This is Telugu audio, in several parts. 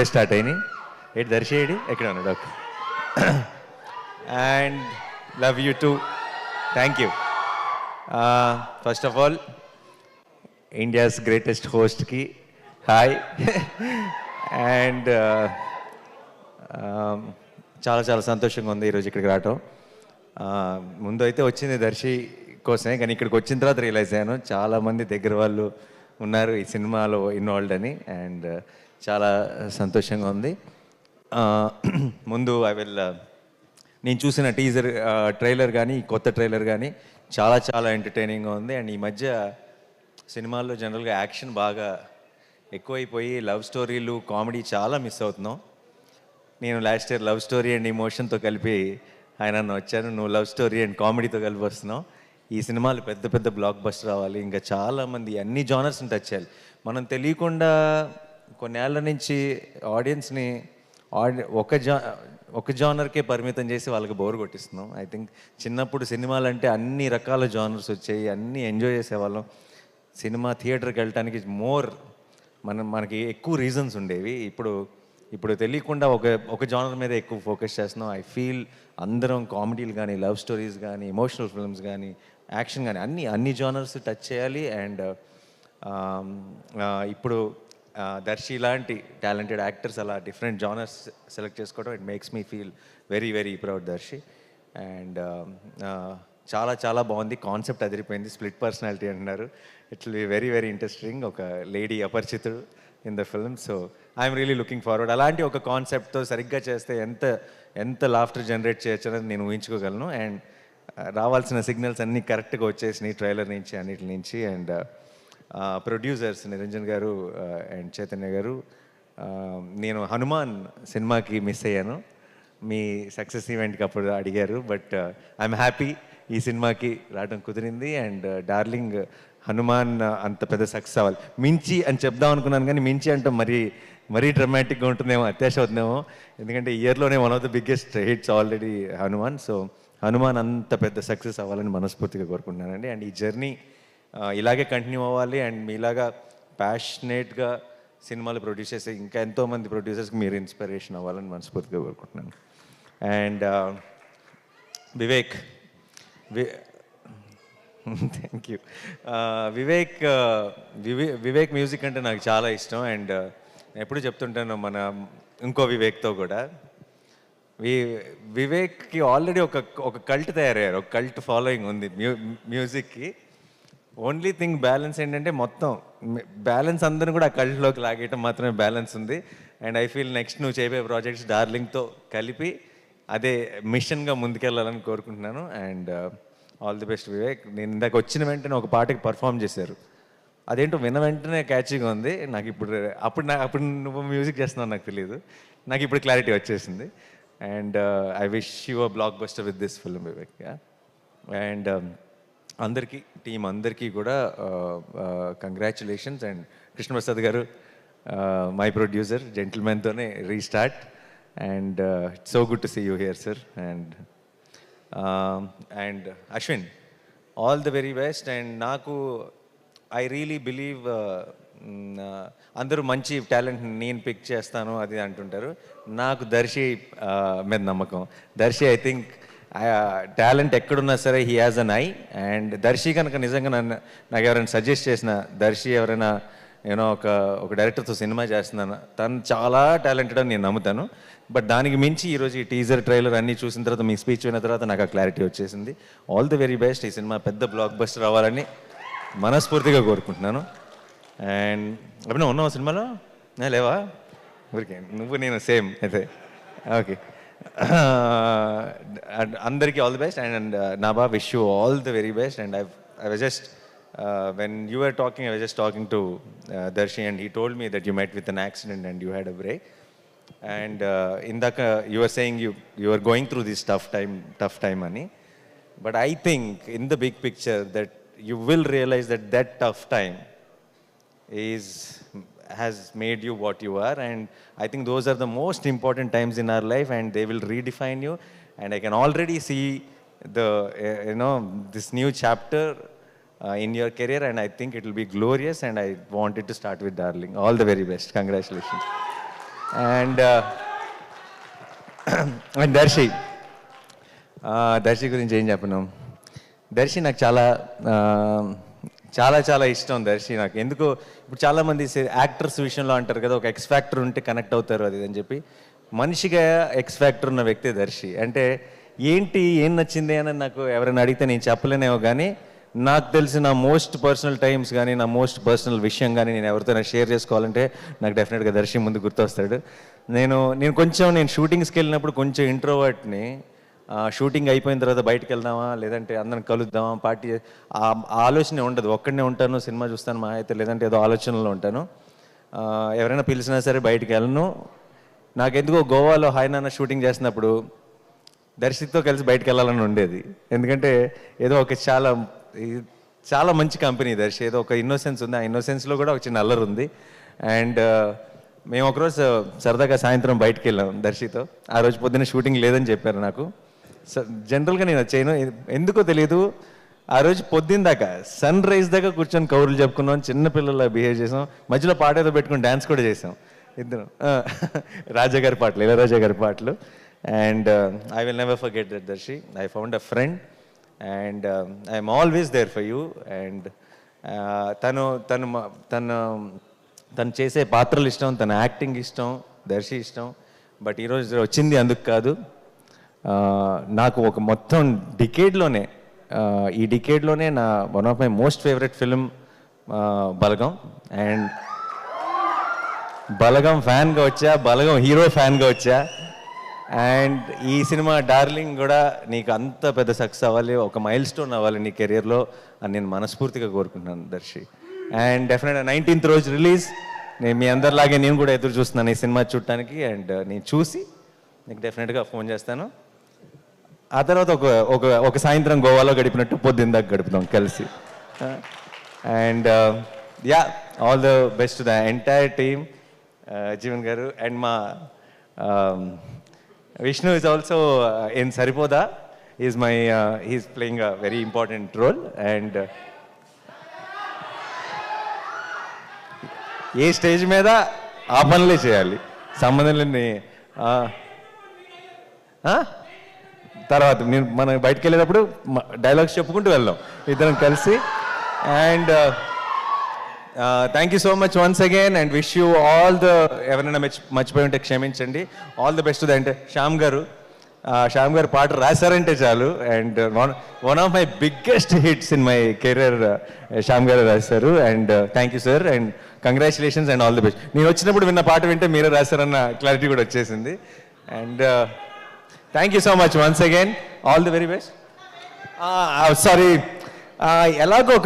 ఇప్పుడే స్టార్ట్ అయినాయి. ఏంటి దర్శి ఏడి ఎక్కడ ఉన్నాడు? Okay. And love you too. Thank you. First of all India's greatest హోస్ట్కి హాయ్. అండ్ చాలా చాలా సంతోషంగా ఉంది ఈరోజు ఇక్కడికి రావటం. ముందు అయితే వచ్చింది దర్శి కోసమే, కానీ ఇక్కడికి వచ్చిన తర్వాత రియలైజ్ అయ్యాను చాలామంది దగ్గర వాళ్ళు ఉన్నారు ఈ సినిమాలో ఇన్వాల్వ్డ్ అని. అండ్ చాలా సంతోషంగా ఉంది. ముందు నేను చూసిన టీజర్ ట్రైలర్ కానీ కొత్త ట్రైలర్ కానీ చాలా చాలా ఎంటర్టైనింగ్గా ఉంది. అండ్ ఈ మధ్య సినిమాల్లో జనరల్గా యాక్షన్ బాగా ఎక్కువైపోయి లవ్ స్టోరీలు కామెడీ చాలా మిస్ అవుతున్నాం. నేను last year love story and ఇమోషన్తో కలిపి ఆయన వచ్చాను, నువ్వు లవ్ స్టోరీ అండ్ కామెడీతో కలిపి వస్తున్నావు. ఈ సినిమాలు పెద్ద పెద్ద బ్లాక్ బస్టర్ రావాలి, ఇంకా చాలామంది అన్ని జానర్స్ని టచ్ చేయాలి. మనం తెలియకుండా కొన్నేళ్ల నుంచి ఆడియన్స్ని ఒక జానర్కే పరిమితం చేసి వాళ్ళకి బోర్ కొట్టిస్తున్నాం. ఐ థింక్ చిన్నప్పుడు సినిమాలు అంటే అన్ని రకాల జానర్స్ వచ్చాయి, అన్నీ ఎంజాయ్ చేసేవాళ్ళం. సినిమా థియేటర్కి వెళ్ళటానికి మనకి ఎక్కువ రీజన్స్ ఉండేవి. ఇప్పుడు తెలియకుండా ఒక జానర్ మీద ఎక్కువ ఫోకస్ చేస్తున్నాం. ఐ ఫీల్ అందరం కామెడీలు కానీ లవ్ స్టోరీస్ కానీ ఎమోషనల్ ఫిల్మ్స్ కానీ యాక్షన్ కానీ అన్ని జానర్స్ టచ్ చేయాలి. అండ్ ఇప్పుడు దర్శి లాంటి టాలెంటెడ్ యాక్టర్స్ అలా డిఫరెంట్ జానర్స్ సెలెక్ట్ చేసుకోవడం it makes me feel very very proud Darshi. And చాలా చాలా బాగుంది, కాన్సెప్ట్ అదిరిపోయింది. స్ప్లిట్ పర్సనాలిటీ అంటున్నారు, it will be very very interesting. ఒక lady Aparichitudu in the film. So I'm really looking forward. అలాంటి ఒక కాన్సెప్ట్తో సరిగ్గా చేస్తే ఎంత లాఫ్టర్ జనరేట్ చేయొచ్చు అనేది నేను ఊహించుకోగలను. అండ్ రావాల్సిన సిగ్నల్స్ అన్నీ కరెక్ట్గా వచ్చేసినాయి ట్రైలర్ నుంచి అన్నిటి నుంచి. అండ్ ప్రొడ్యూసర్స్ నిరంజన్ గారు అండ్ చైతన్య గారు, నేను హనుమాన్ సినిమాకి మిస్ అయ్యాను, మీ సక్సెస్ ఈవెంట్కి అప్పుడు అడిగారు. బట్ ఐఎమ్ హ్యాపీ ఈ సినిమాకి రావడం కుదిరింది. అండ్ డార్లింగ్ హనుమాన్ అంత పెద్ద సక్సెస్ అవ్వాలి. మించి అని చెప్దాం అనుకున్నాను, కానీ మించి అంటే మరీ డ్రమాటిక్గా ఉంటుందేమో, అత్యాశ అవుతుందేమో. ఎందుకంటే ఇయర్లోనే one of the biggest hits already Hanuman. So Hanuman అంత పెద్ద సక్సెస్ అవ్వాలని మనస్ఫూర్తిగా కోరుకుంటున్నానండి. అండ్ ఈ జర్నీ ఇలాగే కంటిన్యూ అవ్వాలి. అండ్ మీలాగా ప్యాషనేట్గా సినిమాలు ప్రొడ్యూస్ చేసే ఇంకా ఎంతోమంది ప్రొడ్యూసర్స్కి మీరు ఇన్స్పిరేషన్ అవ్వాలని మనస్ఫూర్తిగా కోరుకుంటున్నాను. And Vivek thank you. Vivek music అంటే నాకు చాలా ఇష్టం. అండ్ ఎప్పుడు చెప్తుంటాను మన ఇంకో వివేక్తో కూడా, వివేక్కి ఆల్రెడీ ఒక కల్ట్ తయారయ్యారు, ఒక కల్ట్ ఫాలోయింగ్ ఉంది మ్యూజిక్కి. ఓన్లీ థింగ్ బ్యాలెన్స్ ఏంటంటే మొత్తం బ్యాలెన్స్ అందరూ కూడా ఆ కల్ట్లోకి లాగేయటం మాత్రమే బ్యాలెన్స్ ఉంది. అండ్ ఐ ఫీల్ నెక్స్ట్ నువ్వు చేయబోయే ప్రాజెక్ట్స్ డార్లింగ్తో కలిపి అదే మిషన్గా ముందుకెళ్ళాలని కోరుకుంటున్నాను. And all the best Vivek. నేను ఇందాక వచ్చిన వెంటనే ఒక పాటకి పర్ఫామ్ చేశారు, అదేంటో విన్న వెంటనే క్యాచీగా ఉంది నాకు. అప్పుడు నువ్వు మ్యూజిక్ చేస్తున్నావు నాకు తెలియదు, నాకు ఇప్పుడు క్లారిటీ వచ్చేసింది. And I wish you a blockbuster with this film Vivek. And అందరికీ టీం అందరికీ కూడా congratulations. And Krishnaprasad garu my producer, జెంటిల్మెన్తోనే restart. And it's so good to see you here sir. And Ashwin, all the very best. And నాకు ఐ రియలీ బిలీవ్ అందరూ మంచి టాలెంట్ నేను పిక్ చేస్తాను అది అంటుంటారు, నాకు దర్శి మీద నమ్మకం. దర్శి ఐ థింక్ టాలెంట్ ఎక్కడున్నా సరే he has an eye. And Darshi కనుక నిజంగా నాకు ఎవరైనా సజెస్ట్ చేసిన, దర్శి ఎవరైనా ఒక డైరెక్టర్తో సినిమా చేస్తున్నాను, తను చాలా టాలెంటెడ్ అని నేను నమ్ముతాను. బట్ దానికి మించి ఈరోజు ఈ టీజర్ ట్రైలర్ అన్నీ చూసిన తర్వాత, మీ స్పీచ్ విన్న తర్వాత నాకు ఆ క్లారిటీ వచ్చేసింది. All the very best. ఈ సినిమా పెద్ద బ్లాక్ బస్టర్ అవ్వాలని మనస్ఫూర్తిగా కోరుకుంటున్నాను. అండ్ అప్పుడు ఉన్నావు సినిమాలో లేవా? ఊరికే నువ్వు నేను సేమ్ అయితే. ఓకే, అందరికీ all the best. And Naba wish you all the very best. And I was just when you were talking, I was just talking to Darshi, and he told me that you met with an accident and you had a break. And indaka you were saying you were going through this tough time ani. But I think in the big picture that you will realize that tough time has made you what you are. And I think those are the most important times in our life, and they will redefine you. And I can already see this new chapter in your career, and I think it will be glorious. And I want it to start with Darling. All the very best. Congratulations. And and Darshi గురించి ఏం చెప్పను. దర్శి నాకు చాలా చాలా చాలా ఇష్టం. దర్శి నాకు ఎందుకో ఇప్పుడు చాలామంది యాక్టర్స్ విషయంలో అంటారు కదా, ఒక ఎక్స్ ఫ్యాక్టర్ ఉంటే కనెక్ట్ అవుతారు అది అని చెప్పి. మనిషిగా ఎక్స్ ఫ్యాక్టర్ ఉన్న వ్యక్తి దర్శి. అంటే ఏం నచ్చింది అని నాకు ఎవరైనా అడిగితే నేను చెప్పలేనేమో, కానీ నాకు తెలిసిన మోస్ట్ పర్సనల్ టైమ్స్ కానీ నా మోస్ట్ పర్సనల్ విషయం కానీ నేను ఎవరితోనే షేర్ చేసుకోవాలంటే నాకు డెఫినెట్గా దర్శి ముందు గుర్తొస్తాడు. నేను షూటింగ్స్కి వెళ్ళినప్పుడు కొంచెం ఇంట్రోవర్ట్ని. షూటింగ్ అయిపోయిన తర్వాత బయటకు వెళ్దామా లేదంటే అందరం కలుద్దామా పార్టీ ఆలోచన ఉండదు. ఒక్కడనే ఉంటాను, సినిమా చూస్తాను మా అయితే, లేదంటే ఏదో ఆలోచనలో ఉంటాను. ఎవరైనా పిలిచినా సరే బయటికి వెళ్ళను. నాకెందుకో గోవాలో హాయ్ నాన్న షూటింగ్ చేసినప్పుడు దర్శితో కలిసి బయటకు వెళ్ళాలని ఉండేది. ఎందుకంటే ఏదో ఒక చాలా మంచి కంపెనీ దర్శి. ఏదో ఒక ఇన్నోసెన్స్ ఉంది, ఆ ఇన్నోసెన్స్లో కూడా ఒక చిన్న అల్లరి ఉంది. అండ్ మేము ఒకరోజు సరదాగా సాయంత్రం బయటకు వెళ్ళాం దర్శితో. ఆ రోజు పొద్దున్న షూటింగ్ లేదని చెప్పారు నాకు. జనరల్గా నేను చేయను, ఎందుకో తెలియదు. ఆ రోజు పొద్దున్న దాకా సన్ రైజ్ దాకా కూర్చొని కౌరులు చెప్పుకున్నాం, చిన్నపిల్లల బిహేవ్ చేసాం, మధ్యలో పాట ఏదో పెట్టుకుని డ్యాన్స్ కూడా చేసాం ఇద్దరు. రాజాగారి పాటలు, ఇళయరాజా గారి పాటలు. And I will never forget that Darshi. I found a friend and I'm always there for you. And తను చేసే పాత్రలు ఇష్టం, తన యాక్టింగ్ ఇష్టం, దర్శి ఇష్టం. బట్ ఈరోజు వచ్చింది అందుకు కాదు. నాకు ఒక మొత్తం డికేడ్లోనే ఈ డికేడ్లోనే నా one of my most favourite film Balagam. And Balagam ఫ్యాన్గా వచ్చా, బలగం హీరో ఫ్యాన్గా వచ్చా. అండ్ ఈ సినిమా డార్లింగ్ కూడా నీకు అంత పెద్ద సక్సెస్ అవ్వాలి, ఒక మైల్ స్టోన్ అవ్వాలి నీ కెరియర్లో అని నేను మనస్ఫూర్తిగా కోరుకుంటున్నాను దర్శి. అండ్ డెఫినెట్గా 19th రోజు రిలీజ్. నేను మీ అందరిలాగే నేను కూడా ఎదురు చూస్తున్నాను ఈ సినిమా చూడటానికి. అండ్ నేను చూసి నీకు డెఫినెట్గా ఫోన్ చేస్తాను. ఆ తర్వాత ఒక సాయంత్రం గోవాలో గడిపినట్టు పొద్దున్న దాకా గడుపుతాం కలిసి. And yeah, all the best to the entire team. Jeevan గారు అండ్ మా Vishnu is also in Saripoda. He's playing a very important role. And A stage మీద ఆ పనులే చేయాలి, సంబంధం లేని. తర్వాత మనం బయటకు వెళ్ళేటప్పుడు డైలాగ్స్ చెప్పుకుంటూ వెళ్దాం ఇద్దరం కలిసి. And thank you so much once again and wish you all the, ఎవరైనా మర్చిపోయి ఉంటే క్షమించండి. All the best. అంటే శ్యామ్ గారు పాట రాశారంటే చాలు. And one of my biggest hits in my career Shyam గారు రాశారు. And thank you sir and congratulations and all the best. నేను వచ్చినప్పుడు విన్న పాట వింటే మీరే రాశారన్న క్లారిటీ కూడా వచ్చేసింది. And thank you so much once again. All the very best. Sorry, ఎలాగో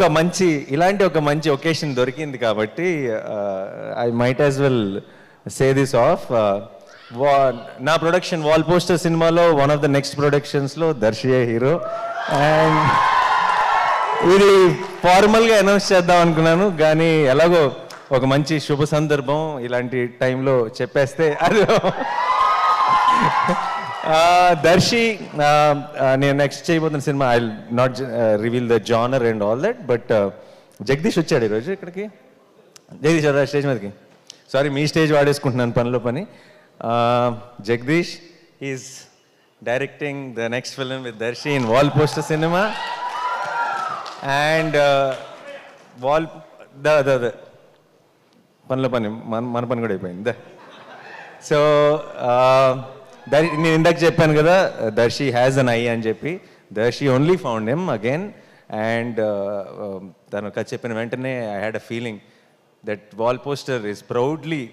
ఇలాంటి ఒక మంచి ఒకేషన్ దొరికింది కాబట్టి I might as well say this off. నా ప్రొడక్షన్ వాల్ పోస్టర్ సినిమాలో వన్ ఆఫ్ ద నెక్స్ట్ ప్రొడక్షన్స్లో దర్శియే హీరో. అండ్ ఇది ఫార్మల్గా అనౌన్స్ చేద్దాం అనుకున్నాను, కానీ ఎలాగో ఒక మంచి శుభ సందర్భం ఇలాంటి టైంలో చెప్పేస్తే అది. దర్శి నేను నెక్స్ట్ చేయబోతున్న cinema I not reveal the genre and all that, but Jagadeesh వచ్చాడు ఈరోజు ఇక్కడికి. జగదీష్ స్టేజ్ మీదకి. సారీ, మీ స్టేజ్ వాడేసుకుంటున్నాను పనిలో పని. Jagadeesh is directing the next film with Darshi in Wall Poster cinema. And పనిలో పని మన పని కూడా అయిపోయింది. సో నేను ఇందాక చెప్పాను కదా, దర్శి హ్యాజ్ అన్ ఐ అని చెప్పి. Darshi only found him again. And తను కథ చెప్పిన వెంటనే I had a feeling that Wall Poster is proudly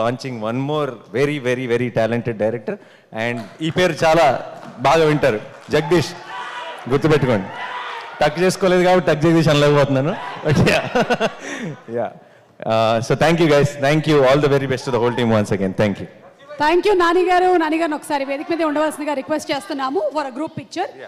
launching one more very very very talented director. And ఈ పేరు చాలా బాగా వింటారు, జగదీష్, గుర్తుపెట్టుకోండి. టక్ చేసుకోలేదు కాబట్టి టక్ జగదీష్ అనలేకపోతున్నాను. But yeah, so thank you guys, thank you. All the very best to the whole team once again. Thank you. Thank you Nani garu. Nani గారిని ఒకసారి వేదిక మీద ఉండవలసిందిగా రిక్వెస్ట్ చేస్తున్నాము ఫర్ అ గ్రూప్ పిక్చర్.